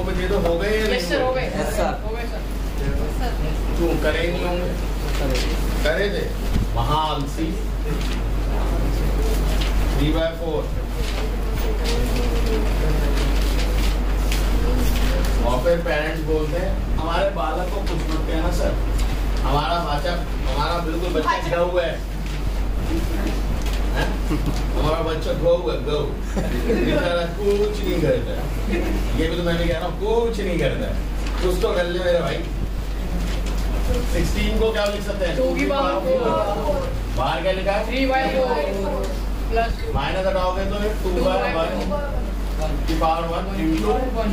बजे तो हो गए। यस सर हो गए। यस सर हो गए सर। क्यों करे नहीं होंगे? करे थे वहाँ आलसी 3/4 और फिर पेरेंट्स बोलते हैं हमारे बालक को कुछ मत कहना सर, हमारा बिल्कुल बच्चा गौ है, हमारा बच्चा गौ है, गौ कुछ नहीं करता। ये भी तो मैं भी कह रहा हूँ कुछ नहीं करता है, कुछ तो कर ले मेरे भाई। 16 को क्या लिख सकते हैं? 2 की पावर 4 बाहर क्या लिखा है? 3/4 प्लस माइनस हटाओगे तो 2/1 की पावर 1 इंटू 1।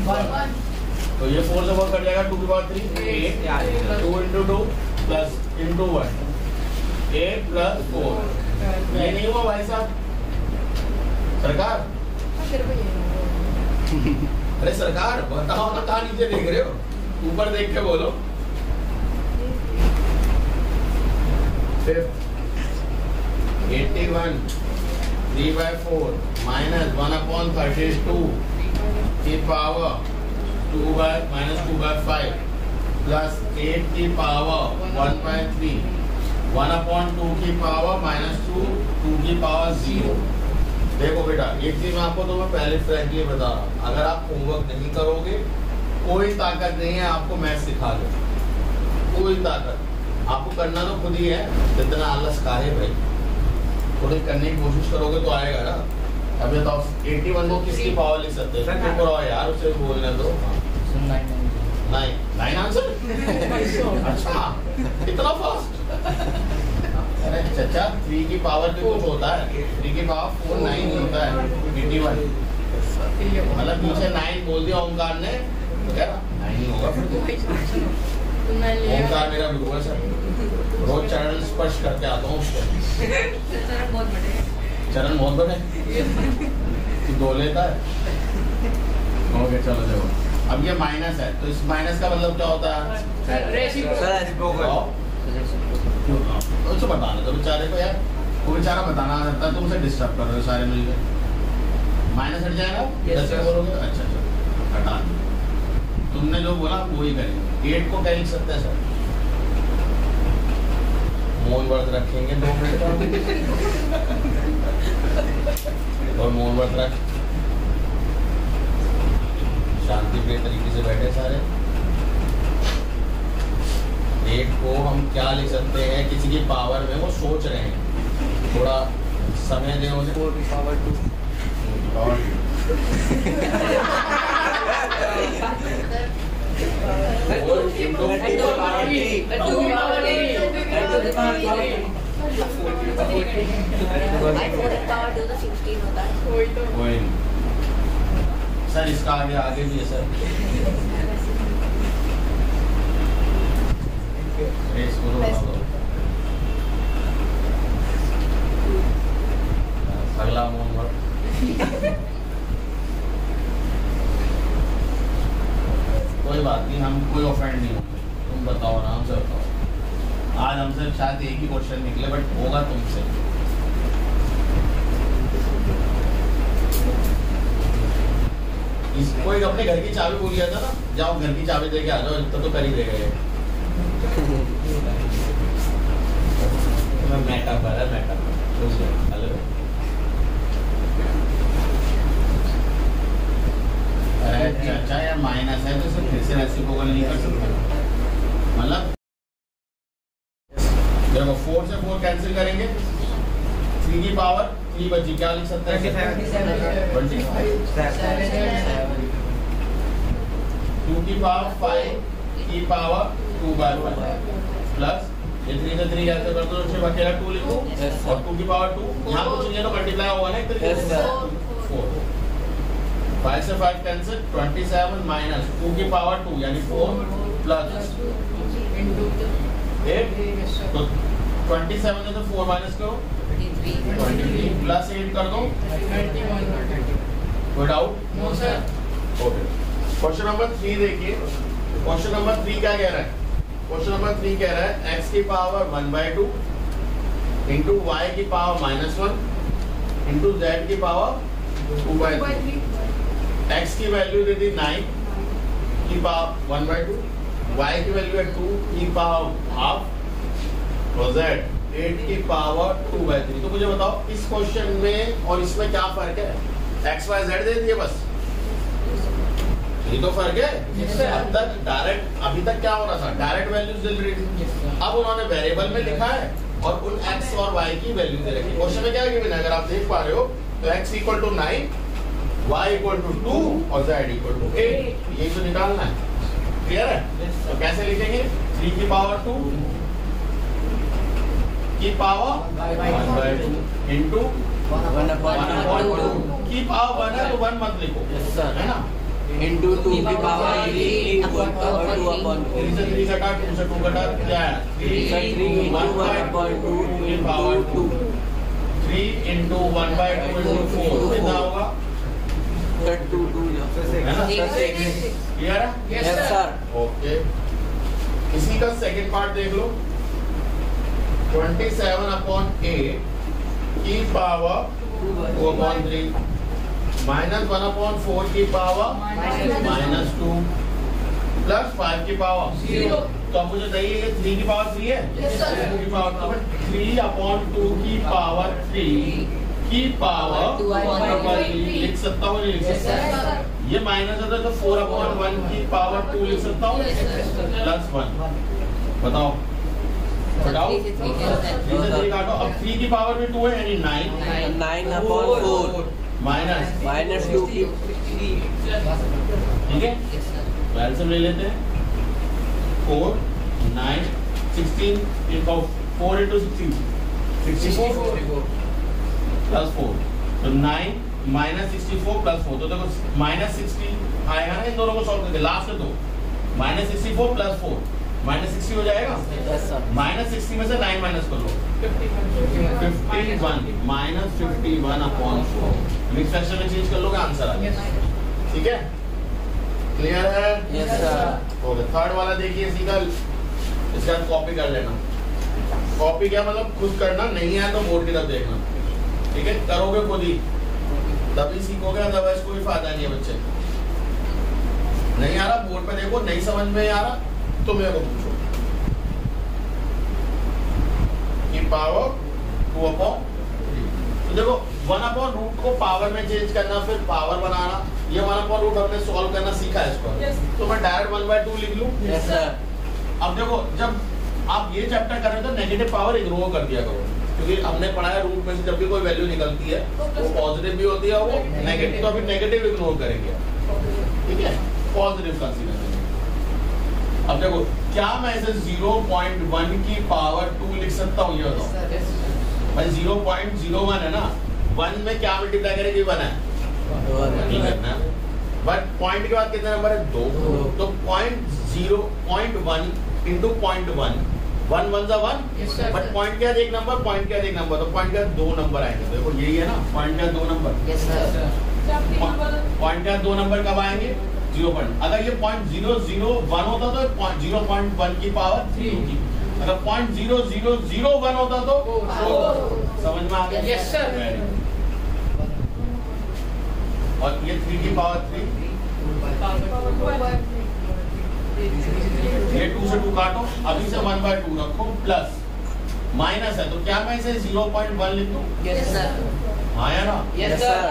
तो ये 4 से 4 कट जाएगा 2 की power 3 8 2 into 2 plus into 1 8 plus 4। ये नहीं हुआ भाई साहब सरकार? अरे सरकार बताओ ना, कहाँ नीचे देख रहे हो? ऊपर देख के बोलो। 81 3/4 माइनस 1/32 की पावर 2/5 प्लस 8 की पावर 1/3 1/2 की पावर -2 2 की पावर 0। देखो बेटा एक चीज मैं आपको तो मैं पहले फ्रैंकली बता रहा हूँ, अगर आप होमवर्क नहीं करोगे कोई ताकत नहीं है आपको मैथ सिखा दो, कोई ताकत। आपको करना तो खुद ही है, जितना आलस का है भाई, थोड़ी करने की कोशिश करोगे तो आएगा ना। अभी तो 81 को किसकी पावर लिख सकते हैं? यार उसे बोलने दो। 9 आंसर। अच्छा इतना फास्ट? अरे चाचा 3 की पावर भी कुछ होता है, 3 की पावर 4 9 होता है 81। मतलब पीछे 9 बोल दिया ओमकार ने तो क्या 9 ही होगा फिर। ओमकार मेरा गुरु है सर, रोज चरण स्पर्श करके आता हूँ उसको। चरण बहुत बड़े तू 2 लेता है। ओके चलो देखो अब ये माइनस है तो इस माइनस का मतलब क्या होता है? उसको बताना तो बेचारे को यार, वो बेचारा बताना रहता है, तुमसे डिस्टर्ब कर रहे हो सारे मिलकर। माइनस हट जाएगा? कैसे बोलोगे? अच्छा हटा दो, तुमने जो बोला वो ही करेंगे। 8 को क्या लिख सकते हैं सर? मौन व्रत रखेंगे 2 मिनट और मौन व्रत रख शांति प्रिय तरीके से बैठे सारे। 8 को हम क्या लिख सकते हैं? किसी की पावर में वो सोच रहे हैं, थोड़ा समय दे उन्हें। 4 की पावर 2 सर इसका आगे भी है सर। इसको तो बता दो। अगला मोहम्मद कोई बात नहीं, हम कोई ऑफेंड नहीं होंगे, तुम बताओ आराम से बताओ। आज हमसे शायद एक ही क्वेश्चन निकले बट होगा तुमसे। कोई अपने घर की चाबी भूल गया था ना, जाओ घर की चाबी देके आ जाओ, इतना तो कर ही देगा ये। मैटा पर है, मैटा हेलो अच्छा यार माइनस है तो फिर से रेसिप्रोकल नहीं कर सकते। मतलब देखो 4 से 4 कैंसिल करेंगे, 3 की पावर 3 बची, क्या लिख सकते हैं? 25 2 की पावर 5 की पावर 2/1 प्लस ये 3 से 3 कैंसिल कर दो, सिर्फ अकेला 2 लिखो और 2 की पावर 2 यहाँ कुछ नहीं है तो मल्टीप्लाई होगा ना एक तरीके से 4। 5 से 5 कैंसिल 27 माइनस 2 की पावर 2 यानी 4 प्लस 8 तो 27 है तो 4 माइनस करो 23 प्लस 8 कर दो 21। कोई doubt? No sir. Okay question number 3 देखिए। क्वेश्चन नंबर 3 क्या कह रहा है? क्वेश्चन नंबर 3 कह रहा है x की पावर 1/2 इंटू y की पावर -1 इंटू z की पावर 2/3। x की वैल्यू दे दी 9, की पावर 1/2, y की वैल्यू है 2 की पावर हाफ और z 8 की पावर 2/3। तो मुझे बताओ इस क्वेश्चन में और इसमें क्या फर्क है? x y z दे दिए बस, ये तो फर्क है। अब तक डायरेक्ट, अभी तक क्या हो रहा था, डायरेक्ट वैल्यूज दे रही थी, अब उन्होंने वेरिएबल में लिखा है और उन x और y की वैल्यू दे रखी है। क्वेश्चन में क्या है, अगर आप देख पा रहे हो तो x equal to 9, y equal to 2 और z इक्वल टू 8, यही तो निकालना है। क्लियर है? तो कैसे लिखेंगे? 3 की पावर 2 की पावर 1/2 इंटू 1/2 की पावर 1 है तो 1 मत लिखो, है ना, इंटू 2 की पावर 3 और 2/2। 3 से 3 घटा, 2 से 2 घटा, क्या है 3 1/2 की पावर 2, 3 इंटू 1/2 इंटू 4 कितना होगा? 2 है ना? क्लियर है? Yes sir. ओके, इसी का सेकंड पार्ट देख लो। 27/8 की पावर 2/3 माइनस 1/4 की पावर -2 प्लस 5 की पावर 0। तो अब मुझे चाहिए ये 3 की पावर 3 है, 2 की पावर 3/2 की पावर 3 की पावर 2/3 लिख सकता हूँ, नहीं लिख सकता? ये माइनस है तो 4/1 की पावर 2 लिख सकता हूँ, प्लस 1। बताओ बताओ, 3 से 3 काटो, अब 3 की पावर भी 2 है यानी 9/4 माइनस -2 की, ठीक है, एलसीएम ले लेते हैं। 4 9 16 इनका 4 into 16 64 प्लस 4, तो 9 -64 प्लस 4, तो देखो -60 आएगा ना इन दोनों को सॉल्व करके। लास्ट में तो -64 प्लस 4 -60 हो जाएगा। Yes sir. -60 में से 9 माइनस कर लो, 51 -51/4 मिक्स फ्रैक्शन में चेंज कर लोगे, आंसर आ जाएगा। ठीक है, क्लियर है? Yes sir. ओके, थर्ड वाला देखिए सीधा, इसका कॉपी कर लेना। कॉपी क्या मतलब खुद करना, नहीं है तो बोर्ड की तरफ देखना, ठीक है, करोगे खुद ही तभी सीखोगे, अदरवाइज कोई फायदा नहीं है बच्चे। नहीं आ रहा बोर्ड पे देखो, नहीं समझ में आ रहा तो मेरे को पूछो। की पावर 2/3, तो देखो 1/रूट को पावर में चेंज करना, फिर पावर बनाना, ये 1/रूट हमने सॉल्व करना सीखा है इसको। तो मैं डायरेक्ट 1/2 लिख लूं। Yes sir. अब देखो जब आप ये चैप्टर कर रहे हो तो नेगेटिव पावर इग्नोर कर दिया करो, क्योंकि हमने पढ़ा है रूट में से जब भी कोई वैल्यू निकलती है वो पॉजिटिव भी होती है, वो नेगेटिव, तो अभी नेगेटिव इग्नोर करेंगे, ठीक है, पॉजिटिव कंसीडर करेंगे। अब देखो क्या मैं इसे 0.1 की पावर 2 लिख सकता हूँ, ये बताओ भाई। 0.01 है ना, 1 में क्या मल्टीप्लाई करेगी, 1 है, नहीं करना। बट पॉइंट के बाद कितने नंबर है, 2, तो 0.1 इंटू 0.1, 1 1 जा 1, बट पॉइंट के बाद एक नंबर, पॉइंट के बाद एक नंबर, तो पॉइंट के बाद 2 नंबर आएंगे। देखो यही है ना, पॉइंट के बाद 2 नंबर। Yes sir. पॉइंट के बाद 2 नंबर कब आएंगे, 0 पॉइंट। अगर ये 0.001 होता तो 0.1 की पावर 3 होगी, अगर 0.0001 होता तो 4। समझ में आ गया? Yes sir. और ये 3 की पावर 3, ये 2 से 2 काटो, अभी से 1/2 रखो, प्लस माइनस है तो क्या मैं इसे 0.1 लिख दूं? Yes sir. हाँ या ना? Yes sir.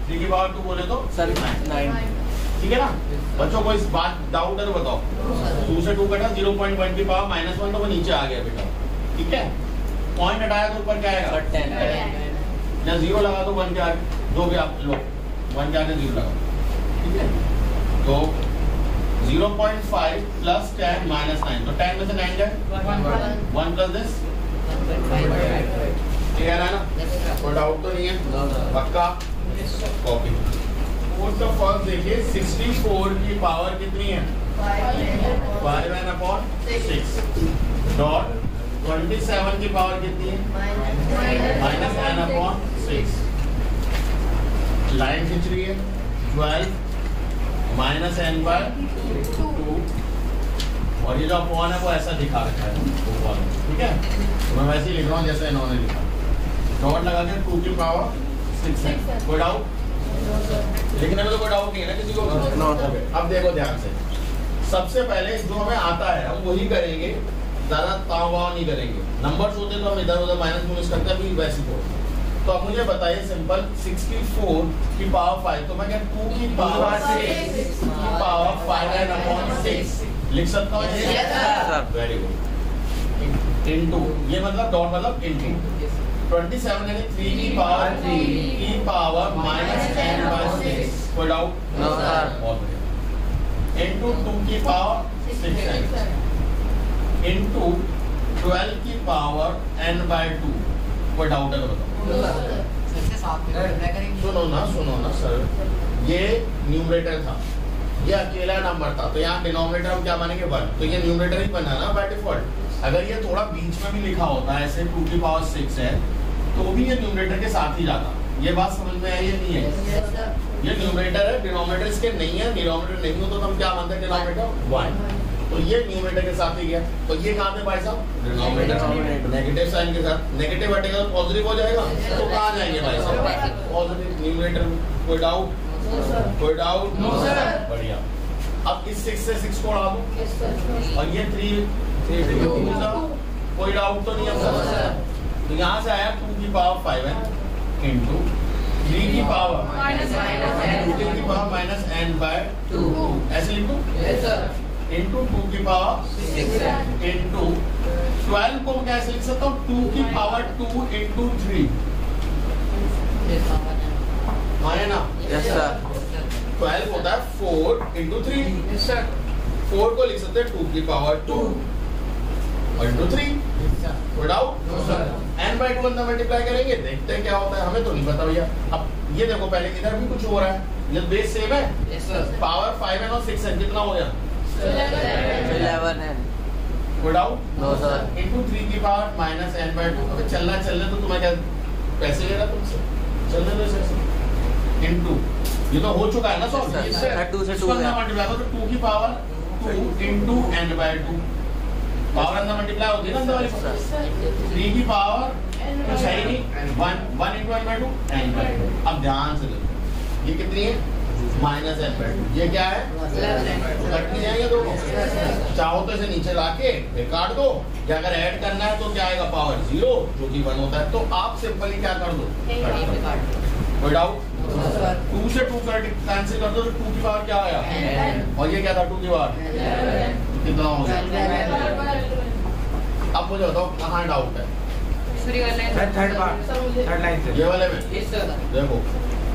3 की पावर 2 बोले तो सर 9। ठीक है ना बच्चों को, इस बात डाउट है तो बताओ। 2 से 2 कटा, 0.1 की पावर -1, तो वो नीचे आ गया बेटा, ठीक है। पॉइंट हटाया तो ऊपर क्या आएगा, 10, या 0 लगा दो 1 के आगे, जो भी आप लो 1 के आगे 0 लगा, ठीक है। तो 0.5 प्लस 10 माइनस 9, तो 10 में से 9 जाए, 1 प्लस दिस, क्लियर है ना? कोई डाउट तो नहीं है, पक्का? कॉपी। तो फर्स्ट देखिए 64 की पावर कितनी है, 5n/6 डॉट 27 की पावर कितनी है, -n/6। लाइन खींच रही है 12 -n/2, और ये जो अपॉन है वो ऐसा दिखा रखा है, ठीक है। तो मैं वैसे ही लिख रहा हूँ जैसे इन्होंने लिखा, डॉट लगा के 2 की पावर 6 है। कोई डाउट? लिखने में तो कोई डाउट नहीं है ना किसी को? अब देखो ध्यान से, सबसे पहले जो हमें आता है हम वही करेंगे, ज्यादा ताव वाव नहीं करेंगे। नंबर्स होते तो हम इधर उधर माइनस माइनस करते हैं, अभी वैसे को। तो अब मुझे बताइए सिंपल 64 की पावर 5, तो मैं क्या 2 की पावर 6 की पावर 5/6 लिख सकता हूँ? Very good. इनटू ये मतलब डॉट मतलब इनटू 27 यानी 3 की पावर 3 की पावर -10/6। कोई डाउट? No sir. बहुत बढ़िया। इनटू 2 की पावर 6 इनटू 12 की पावर n/2। कोई डाउट है तो बताओ। सुनो ना सर, ये न्यूमरेटर था, ये अकेला नंबर था, तो यहाँ डिनोमिनेटर हम क्या मानेंगे 1, तो ये न्यूमरेटर ही बना ना बाय डिफॉल्ट। अगर ये थोड़ा बीच में भी लिखा होता है ऐसे 2 की पावर 6 है तो भी ये न्यूमरेटर के साथ ही जाता। ये बात समझ में आई? ये नहीं है, ये न्यूमरेटर है, डिनोमिनेटर इसके नहीं है। डिनोमिनेटर नहीं हो तो हम क्या मानते हैं? डिनोमिनेटर 1, तो ये न्यूमरेटर के साथ ही गया। तो ये कहाँ थे भाई साहब? डिनोमिनेटर। नेगेटिव साइन के साथ, नेगेटिव हटेगा तो पॉजिटिव हो जाएगा, तो कहाँ जाएंगे भाई साहब? Positive numerator. कोई डाउट? कोई डाउट? No sir. बढ़िया। अब इस 6 से 6 को उड़ा दो और ये 3 कोई डाउट तो नहीं है सर? तो यहाँ से आया 2 की पावर 5 है इंटू 3 की पावर -n/2। ऐसे लिखो इंटू 2 की पावर 6 इंटू 12 को मैं कैसे लिख सकता हूँ? 2 की पावर 2 इंटू 3। माने ना? Yes sir. 12 होता है 4 इंटू 3। 4 को लिख सकते हैं 2 की पावर 2 और इंटू 3। n/2 अंदर मल्टीप्लाई करेंगे, देखते हैं क्या होता है। हमें तो नहीं पता भैया। अब ये देखो, पहले इधर भी कुछ हो रहा है, ये बेस सेम है। पावर 5 और 6 है, कितना हो गया? 11 है। कोई डाउट? No sir. इंटू 3 की पावर -n/2। अबे चलने तो तुम्हें क्या पैसे ले रहा तुमसे? चलने दो इसे। इंटू ये तो हो चुका है ना सॉल्व। 2 से 2 है। मल्टीप्लाई करो तो 2 की पावर 2 इंटू n/2। पावर अंदर मल्टीप्लाई होती है ना अंदर वाली। 3 की पावर कुछ है ही नहीं, 1 इंटू n/2 n/2। अब ध्यान से देखो, ये कितनी है? -n/2। ये क्या है? कट नहीं जाएंगे दो को। चाहो तो इसे नीचे लाके काट दो, या अगर ऐड करना है तो क्या आएगा? पावर 0 जो कि 1 होता है। तो आप सिंपली क्या कर दो? कोई डाउट? 2 से 2 कैंसिल कर दो तो 2 की पावर क्या आया? और ये क्या था? 2 की पावर कितना हो गया? अब मुझे बताओ कहाँ डाउट है? थर्ड लाइन से ये वाले में देखो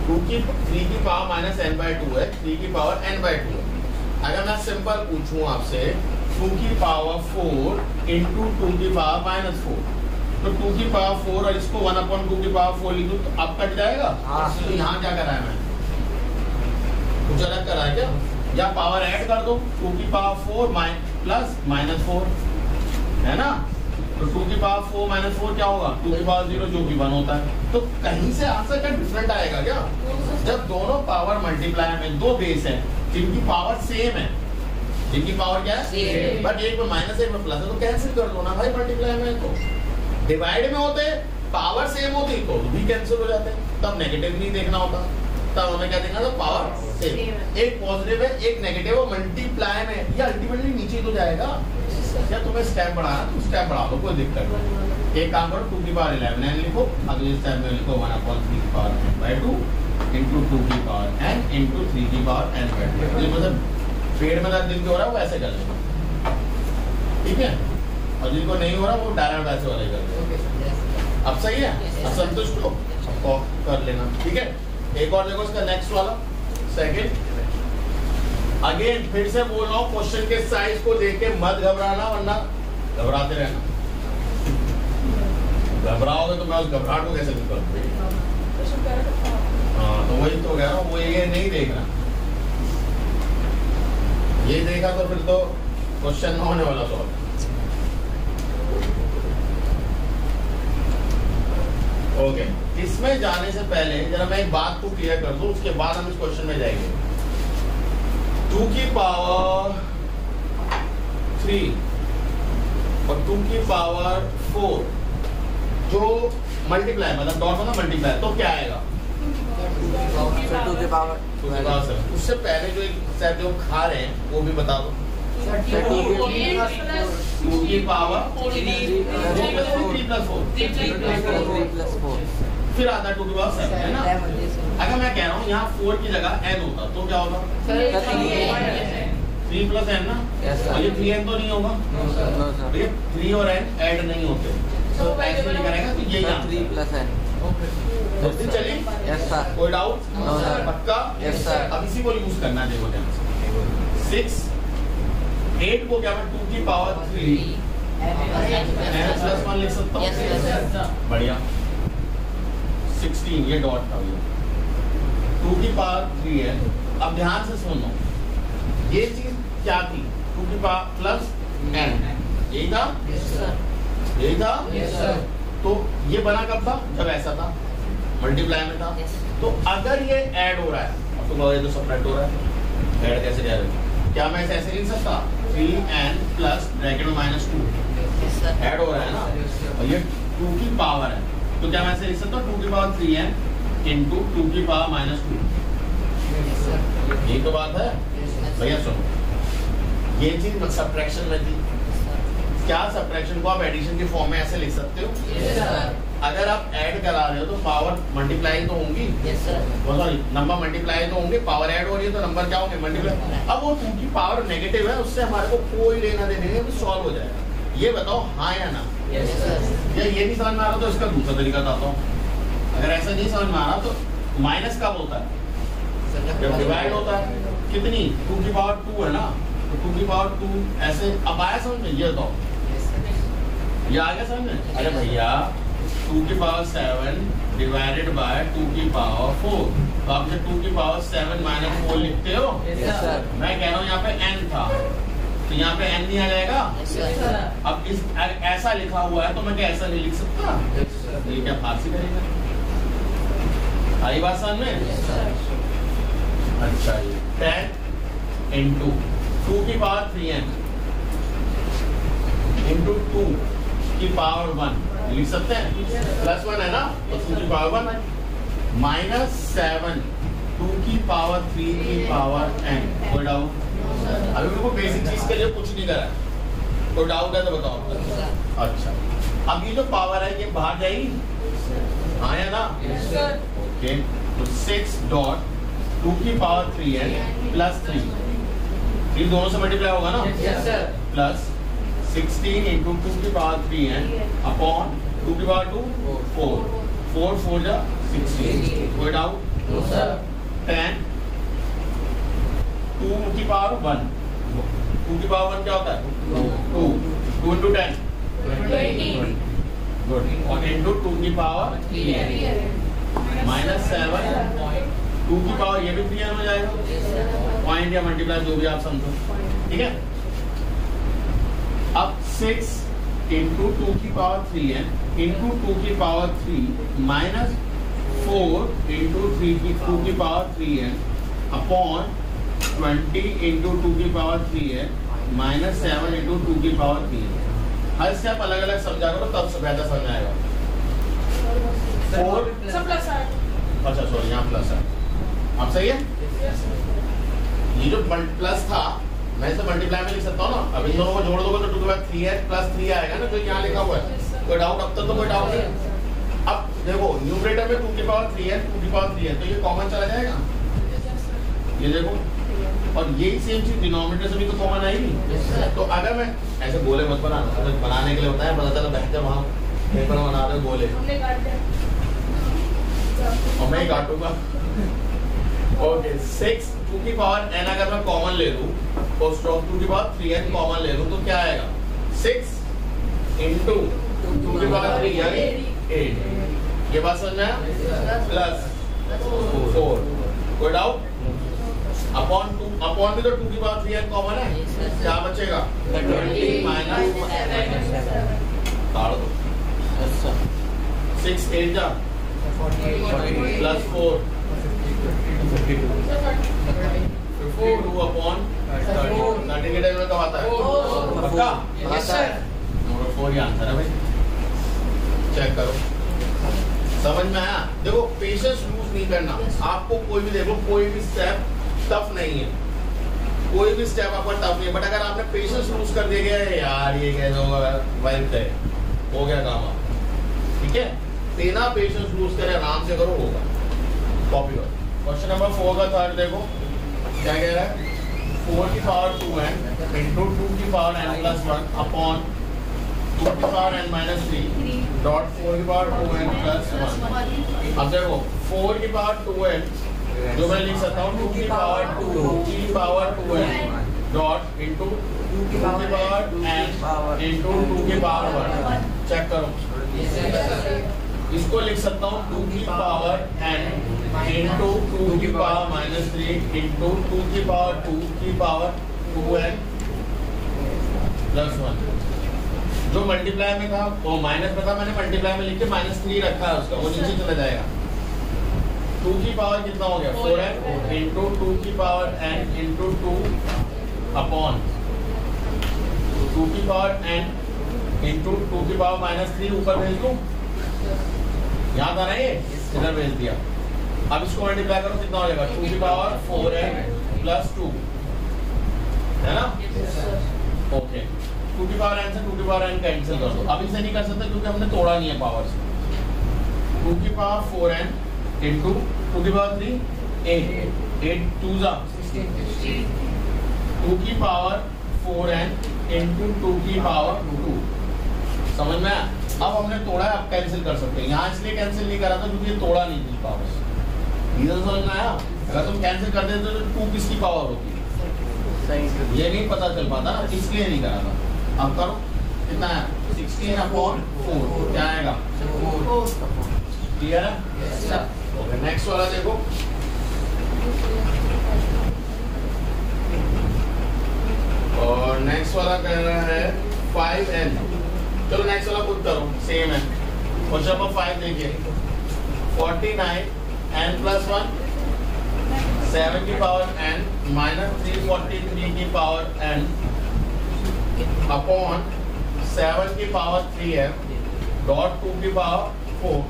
3 की पावर -n/2 है, 3 की पावर n/2 है। अगर मैं सिंपल पूछूं आपसे 2 की पावर 4 इंटू 2 की पावर -4, तो 2 की पावर 4 और इसको 1/2 की पावर 4 लिख दूं तो अब कट जाएगा। तो यहाँ क्या करा है मैंने? कुछ अलग करा है क्या? या पावर ऐड कर दो, 2 की पावर 4 प्लस -4 है ना, तो 2 की पावर 4 -4 क्या होगा? 2 की पावर 0 जो कि 1 होता है। तो कहीं से आंसर का डिफरेंट आएगा क्या? जब दोनों पावर मल्टीप्लाई में दो बेस है जिनकी पावर सेम है, जिनकी पावर क्या है? बट एक में माइनस एक में प्लस है, तो कैंसिल कर दो ना भाई मल्टीप्लाई में। तो डिवाइड में होते पावर सेम होती तो भी कैंसिल हो जाते, तब नेगेटिव नहीं देखना होता, तब हमें क्या देखना था? Power same. एक पॉजिटिव है एक नेगेटिव है, मल्टीप्लाई में ये अल्टीमेटली नीचे तो जाएगा। क्या तुम्हें स्टेप बढ़ाना तो स्टेप बढ़ा दो, कोई दिक्कत नहीं। एक काम करो 2 की पावर 11 लिखो, अगले स्टेप में लिखो 1/3 की पावर n/2 इंटू 2 की पावर n इंटू 3 की पावर n/2। ये मतलब पेड़ में दर्द जिनको हो रहा है वो ऐसे कर लेंगे, ठीक है? और जिनको नहीं हो रहा वो डायरेक्ट वैसे वाले कर लेंगे। अब सही है? अब संतुष्ट हो कर लेना, ठीक है? एक और देखो इसका नेक्स्ट वाला सेकंड। अगेन फिर से बोल रहा हूँ, क्वेश्चन के साइज को देख के मत घबराना, वरना घबराते रहना। घबराओगे तो मैं उस घबराहट को कैसे दूर करूँ? हाँ, तो वही तो कह रहा हूँ, वो ये नहीं देखना। ये देखा तो फिर तो क्वेश्चन न होने वाला सॉल्व। ओके, इसमें जाने से पहले जरा मैं एक बात को क्लियर कर दूं, उसके बाद हम इस क्वेश्चन में जाएंगे। 2 की पावर 3 और 2 की पावर 4 जो मल्टीप्लाई मतलब डॉट होना मल्टीप्लाई, तो क्या आएगा? 2 की पावर 7। उससे पहले जो एक स्टेप जो खा रहे हैं वो भी बता दो। टू की पावर 3 plus 4 फिर आता है टू की पावर 7 है ना। अगर मैं कह रहा हूँ यहाँ 4 की जगह n होता तो क्या होगा? 3 plus n ना। Yes, sir. और ये 3n तो नहीं होगा, no sir तो ये 3 और n ऐड नहीं होते, तो ऐसे नहीं करेगा तो यही sir आंसर 3 plus n है। चलिए, yes sir कोई डाउट? No, sir. पक्का? Yes, sir. अब इसी को यूज करना है, देखो ध्यान से। 6 8 को क्या मैं 2 की पावर 3 n plus 1 लिख सकता हूँ? Yes, sir. बढ़िया। 16 ये डॉट था ये 2 की पावर 3 है। अब ध्यान से सुनो, ये चीज क्या थी? 2 की पावर प्लस n, यही था? यही था? तो ये बना कब था? जब ऐसा था, मल्टीप्लाई में था। तो अगर ये ऐड हो रहा है, अब तो कहो ये तो सबट्रैक्ट हो रहा है, ऐड कैसे करें? क्या मैं ऐसे लिख सकता? 3n प्लस ब्रैकेट में -2 ऐड हो रहा है ना, और ये 2 की पावर है, तो क्या मैं ऐसे लिख सकता हूँ 2 की पावर 3n इंटू 2 की पावर -2? यही तो बात है भैया। सुनो, ये चीज सब्ट्रैक्शन में थी, क्या सब्ट्रैक्शन को आप एडिशन के फॉर्म में ऐसे लिख सकते हो? अगर आप ऐड करा रहे हो तो पावर मल्टीप्लाई तो होंगी, सॉरी नंबर मल्टीप्लाई तो होंगे, पावर ऐड हो रही है तो नंबर क्या होंगे? मल्टीप्लाई। अब वो 2 की पावर नेगेटिव है, उससे हमारे को कोई लेना देना नहीं, वो सॉल्व हो जाएगा। ये बताओ हाँ या ना? या ये नहीं समझ में आ रहा तो इसका दूसरा तरीका बताता हूँ। अगर ऐसा नहीं समझ में आ रहा तो माइनस कब होता है? जब डिवाइड होता है। कितनी? 2 की पावर 2 है ना, तो 2 की पावर 2 ऐसे। अब आया समझ में? ये बताओ, ये आ गया समझ में? अरे भैया 2 की पावर 7 डिवाइडेड बाय 2 की पावर 4, तो आप जब 2 की पावर 7 माइनस 4 लिखते हो, yes sir मैं कह रहा हूँ यहाँ पे n था, तो यहाँ पे n नहीं आ जाएगा? अब इस ऐसा लिखा हुआ है तो मैं क्या ऐसा नहीं लिख सकता? ये क्या फारसी करेगा? आई बात समझ में? अच्छा, ये 10 इंटू 2 की पावर 3n इंटू 2 की पावर 1 लिख सकते हैं? प्लस 1 है ना, तो 2 की पावर 1 है, -7 2 की पावर 3 की पावर n। कोई डाउट? अभी मेरे को बेसिक चीज के लिए कुछ नहीं करा, कोई डाउट है तो बताओ। अच्छा, अब ये जो पावर है ये बाहर जाएगी, हाँ या ना? ओके, तो 6 डॉट 2 की पावर 3n प्लस 3, ये दोनों से मल्टीप्लाई होगा ना? प्लस 16 इंटू 2 की पावर 3n अपॉन 2 की पावर 2 4 4 जा 16। कोई डाउट? 10 2 की पावर 1, 2 की पावर 1 क्या होता है? 2 इंटू 10 गुड, और इंटू 2 की पावर -7 2 की पावर, ये भी 3n हो जाएगा, पॉइंट या मल्टीप्लाई जो भी आप समझो, ठीक है। अब 6 इंटू 2 की पावर 3n इंटू 2 की पावर 3 माइनस 4 इंटू 2 की पावर 3n अपॉन 20 इंटू 2 की पावर 3n माइनस 7 इंटू 2 की पावर 3। हर स्टेप अलग अलग समझा करो तब से बेहतर समझ आएगा। 4 अच्छा सॉरी यहाँ प्लस है, अब सही है? ये जो प्लस था मैं इसे मल्टीप्लाई में लिख सकता हूँ ना, अब इन दोनों को जोड़ दोगे तो 2 के बाद 3n प्लस 3 आएगा ना, जो यहाँ लिखा हुआ है। कोई डाउट? अब तक तो कोई डाउट नहीं। अब देखो न्यूमरेटर में 2 की पावर 3n 2 की पावर 3n, तो ये कॉमन चला जाएगा, ये देखो, और यही सेम चीज डिनोमिनेटर से भी तो कॉमन आएगी। तो अगर मैं ऐसे गोले मत बनाने के लिए होता है, पता चला बेहतर वहाँ पेपर में बना रहे गोले और मैं ही काटूंगा। ओके, 6 2 की पावर n अगर मैं कॉमन ले लूं और स्ट्रोक 2 की पावर 3n कॉमन ले लूं तो क्या आएगा? 6 इंटू 2 की पावर 3 यानी 8। ये बात समझ में आया? प्लस 4। कोई डाउट? अपॉन भी तो 2 की पावर 3n कॉमन है, क्या बचेगा? 20 माइनस काट दो, 6 8 जा प्लस 4 52 अपॉन 30 के टाइम में कब आता है? पक्का? नंबर 4 ही आंसर है भाई, चेक करो। समझ में आया? देखो पेशेंस लूज नहीं करना, आपको कोई भी देखो कोई भी स्टेप टफ नहीं है, कोई भी स्टेप आपका टफ नहीं है, बट अगर आपने पेशेंस लूज कर दिया गया है यार ये कैसे होगा वाइफ है हो गया काम आप, ठीक है। बिना पेशेंस लूज करे आराम से करो होगा। कॉपी करो। क्वेश्चन नंबर 4 का थर्ड देखो क्या कह रहा है, 4 की पावर 2n इंटू 2 की पावर n प्लस 1 अपॉन 2 की पावर n माइनस 3 डॉट 4 की पावर 2n प्लस 1। अब देखो 4 की पावर 2n जो मैं लिख सकता हूँ 2 की पावर 2n डॉट इंटू 2 की पावर n इंटू 2 की पावर 1। चेक करो, इसको लिख सकता हूँ 2 की पावर n इंटू 2 की पावर माइनस 3 इंटू 2 की पावर 2 की पावर 2n प्लस 1। जो मल्टीप्लाई में था वो माइनस में था, मैंने मल्टीप्लाई में लिख के माइनस 3 रखा है उसका, वो नीचे चला जाएगा। 2 की पावर कितना हो गया 4n इंटू 2 की पावर n इंटू 2 अपॉन 2 की पावर n इंटू 2 की पावर माइनस 3 ऊपर भेज दूं, याद आ रहा है ये, इधर भेज दिया। अब इसको मल्टीप्लाई करो कितना हो जाएगा 2 की पावर 4n प्लस 2 है ना। ओके 2 की पावर n से 2 की पावर n कैंसिल कर दो। अब इसे नहीं कर सकते क्योंकि हमने तोड़ा नहीं है पावर से। 2 की पावर 4n इंटू 2 की पावर 3 8 2 जा 2 की पावर 4n इंटू 2 की पावर 2। समझ में आया? अब हमने तोड़ा है, अब कैंसिल कर सकते हैं। यहाँ इसलिए कैंसिल नहीं करा था क्योंकि ये तोड़ा नहीं थी पावर से। रीजन समझ में आया? अगर तुम कैंसिल कर देते तो 2 किसकी पावर होती, ये नहीं पता चल पाता ना, इसलिए नहीं करा था। अब करो कितना है 16 अपॉन 4 क्या आएगा, क्लियर है? ओके नेक्स्ट वाला देखो, और नेक्स्ट वाला कह रहा है 5n। चलो नेक्स्ट वाला खुद करो, सेम है। क्वेश्चन नंबर 5 देखिए 49 n प्लस 1 7 की पावर n माइनस 343 की पावर n अपॉन 7 की पावर 3n डॉट 2 की पावर 4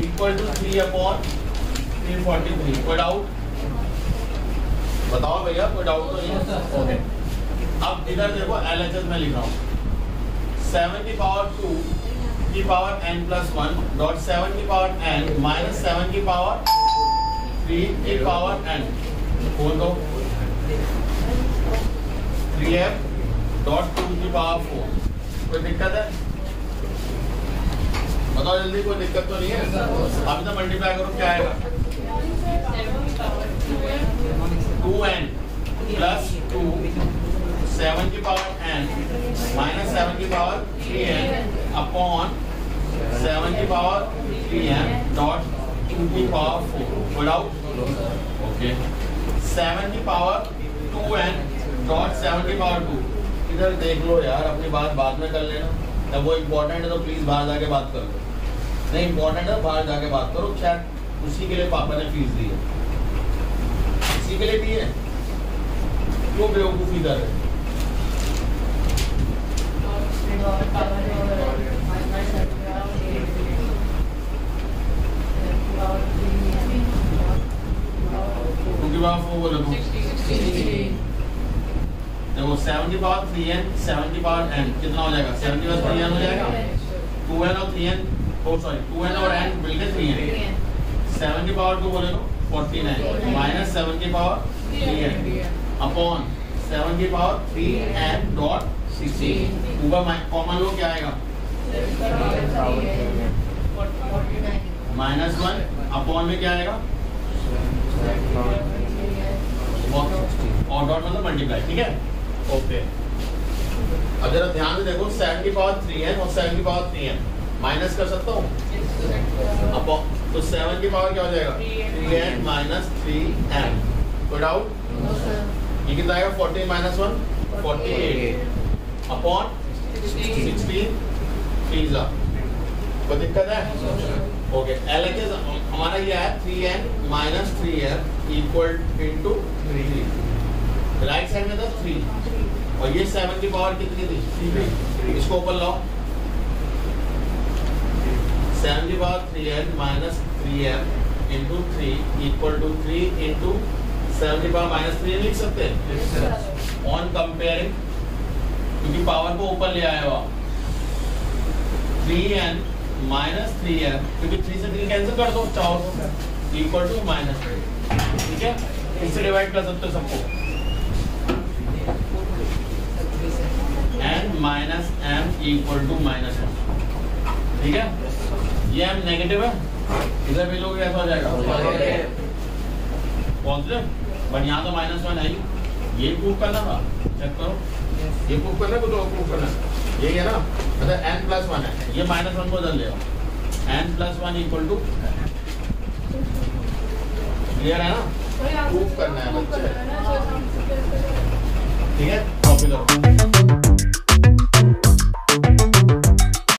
इक्वल टू 3 अपॉन 343। कोई डाउट बताओ भैया, कोई डाउट तो नहीं है? ओके अब इधर देखो LHS में लिख रहा हूँ 7 की पावर 2 की पावर n प्लस 1 डॉट 7 की पावर n माइनस 7 की पावर 3 की पावर n खोल दो 3f डॉट 2 की पावर 4। कोई दिक्कत है? बताओ जल्दी, कोई दिक्कत तो नहीं है? अभी तो मल्टीप्लाई करो क्या आएगा 2n प्लस 2 7 की पावर n माइनस 7 की पावर 3n अपॉन 7 की पावर 3n डॉट 2 की पावर 4। कोई डाउट? ओके 7 की पावर 2n डॉट 7 की पावर 2। इधर देख लो यार, अपनी बात बाद में कर लेना, जब वो इम्पोर्टेंट है तो प्लीज बाहर जाके बात कर लो। नहीं इम्पोर्टेंट है बाहर जाके बात करो, शायद उसी के लिए पापा ने फीस दी है, इसी के लिए दी है, क्यों बेवकूफ़ी कर रहे? बोलो देखो 7 की पावर 3n 7 की पावर n कितना हो जाएगा 7 की पावर 3n हो जाएगा 2n और 3n सॉरी 2n और n मिलके 3n 7 की पावर 2 बोले तो 49 माइनस 7 की पावर 3n अपॉन 7 की पावर 3n डॉट 16 ऊपर कॉमन लो क्या आएगा -1 अपॉन में क्या आएगा और डॉट मतलब मल्टीप्लाई, ठीक है। ओके अब जरा ध्यान से देखो 7 की पावर 3n और 7 की पावर 3n माइनस कर सकता हूँ अपॉन, तो 7 की पावर क्या हो जाएगा 3n माइनस 3n। कोई डाउट? ये कितना आएगा 40 माइनस 1 48 अपॉन 16 पिज्जा। कोई दिक्कत है? ओके LHS हमारा ये है 3n minus 3n equal into 3 right side में था 3 और ये 7 की पावर कितनी थी 3। इसको ऊपर लाओ 7 की power 3n minus 3n into 3 equal to 3 into 7⁻³ लिख सकते हैं ऑन कंपेयरिंग, क्योंकि पावर को ऊपर ले आया हुआ 3n माइनस 3n, क्योंकि 3 से 3 कैंसिल कर दो चाहो तो इक्वल टू -3। ठीक है, इससे डिवाइड कर सकते हो सबको, n minus m equal to -1। ठीक है, ये m नेगेटिव है, इधर भी लोग ऐसा हो जाएगा पॉजिटिव, बट यहाँ तो -1 है, ये प्रूव करना था, चेक करो, ये प्रूव करना है, तो प्रूव करना है, यही है ना, मतलब n+1 है, ये -1 को बदल देगा, n+1 इक्वल टू, क्लियर है ना, प्रूव करना है बच्चे। ठीक है, कॉपी करो।